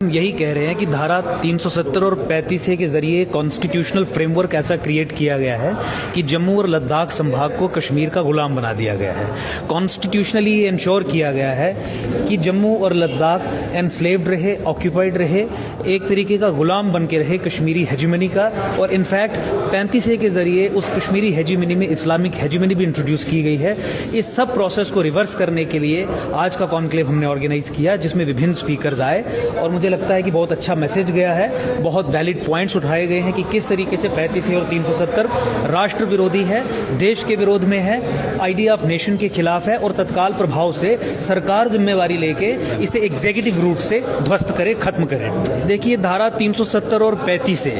हम यही कह रहे हैं कि धारा 370 और 35 के जरिए कॉन्स्टिट्यूशनल फ्रेमवर्क ऐसा क्रिएट किया गया है कि जम्मू और लद्दाख संभाग को कश्मीर का गुलाम बना दिया गया है। कॉन्स्टिट्यूशनली ये इंश्योर किया गया है कि जम्मू और लद्दाख एनस्लेव्ड रहे, ऑक्यूपाइड रहे, एक तरीके का गुलाम बन के रहे कश्मीरी हेजिमनी का। और इनफैक्ट 35 के जरिए उस कश्मीरी हेजिमनी में इस्लामिक हेजिमनी भी इंट्रोड्यूस की गई है। इस सब प्रोसेस को रिवर्स करने के लिए आज का कॉन्क्लेव हमने ऑर्गेनाइज किया, जिसमें विभिन्न स्पीकर्स आए और मुझे लगता है कि बहुत अच्छा मैसेज गया है। बहुत वैलिड पॉइंट्स उठाए गए हैं कि किस तरीके से 35 और 370 राष्ट्र विरोधी है, देश के विरोध में है, आइडिया ऑफ नेशन के खिलाफ है और तत्काल प्रभाव से सरकार जिम्मेवारी लेके इसे एग्जीक्यूटिव रूट से ध्वस्त करे, खत्म करे। देखिए, धारा 370 और 35 से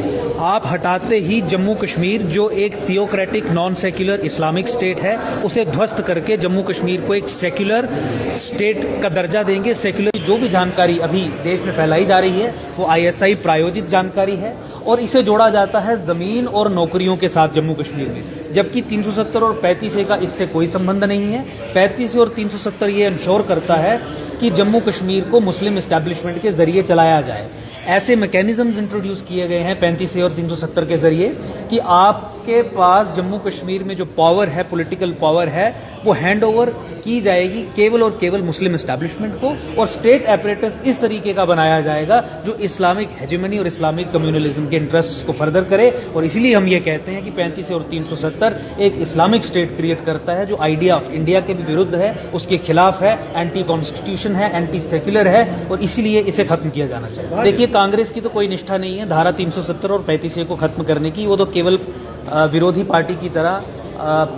आप हटाते ही जम्मू कश्मीर, जो एक theocratic non secular Islamic state है, उसे ध्वस्त करके जम्मू कश्मीर को एक सेक्युलर स्टेट का दर्जा देंगे। सेक्युलर जो भी जानकारी अभी देश में फैलाई जा रही है वो ISI प्रायोजित जानकारी है और इसे जोड़ा जाता है जमीन और नौकरियों के साथ जम्मू कश्मीर में, जबकि 370 और 35 का इससे कोई संबंध नहीं है। 35 और 370 ये इंश्योर करता है कि जम्मू कश्मीर को मुस्लिम एस्टैब्लिशमेंट के जरिए चलाया जाए। ऐसे मैकेनिज्म्स इंट्रोड्यूस किए गए हैं 35 और 370 के जरिए कि आपके पास जम्मू कश्मीर में जो पावर है, पॉलिटिकल पावर है, वो हैंड ओवर की जाएगी केवल और केवल मुस्लिम एस्टैब्लिशमेंट को, और स्टेट एपरेटस इस तरीके का बनाया जाएगा जो इस्लामिक हेजिमनी और इस्लामिक कम्युनलिज्म के इंटरेस्ट्स को फर्दर करे। और इसीलिए हम ये कहते हैं कि 35 और 370 एक इस्लामिक स्टेट क्रिएट करता है जो आइडिया ऑफ इंडिया के भी विरुद्ध है, उसके खिलाफ है, एंटी कॉन्स्टिट्यूशन है, एंटी सेक्युलर है, और इसीलिए इसे खत्म किया जाना चाहिए। देखिए, कांग्रेस की तो कोई निष्ठा नहीं है धारा 370 और 35 को खत्म करने की। वो तो केवल विरोधी पार्टी की तरह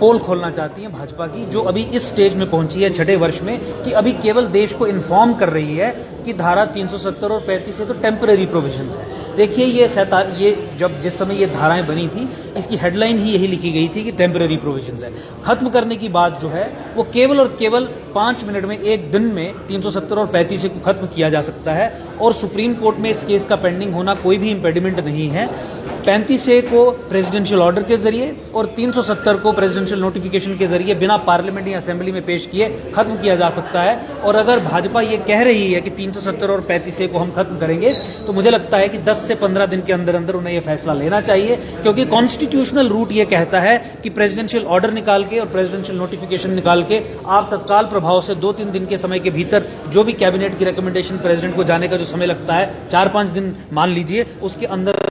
पोल खोलना चाहती है भाजपा की, जो अभी इस स्टेज में पहुंची है 6ठे वर्ष में कि अभी केवल देश को इन्फॉर्म कर रही है कि धारा 370 और 35 से तो टेम्पररी प्रोविजंस है। देखिए, ये जब जिस समय ये धाराएं बनी थी, इसकी हेडलाइन ही यही लिखी गई थी कि टेम्पररी प्रोविजंस है। खत्म करने की बात जो है वो केवल और केवल 5 मिनट में, एक दिन में 370 और 35 को खत्म किया जा सकता है और सुप्रीम कोर्ट में इस केस का पेंडिंग होना कोई भी इंपेडिमेंट नहीं है। 35 को प्रेसिडेंशियल ऑर्डर के जरिए और 370 को प्रेसिडेंशियल नोटिफिकेशन के जरिए बिना पार्लियामेंट या असेंबली में पेश किए खत्म किया जा सकता है। और अगर भाजपा ये कह रही है कि 370 और 35 को हम खत्म करेंगे, तो मुझे लगता है कि 10 से 15 दिन के अंदर अंदर उन्हें यह फैसला लेना चाहिए, क्योंकि कॉन्स्टिट्यूशनल रूट ये कहता है कि प्रेसिडेंशियल ऑर्डर निकाल के और प्रेसिडेंशियल नोटिफिकेशन निकाल के आप तत्काल प्रभाव से 2-3 दिन के समय के भीतर जो भी कैबिनेट की रिकमेंडेशन प्रेसिडेंट को जाने का जो समय लगता है, 4-5 दिन मान लीजिए, उसके अंदर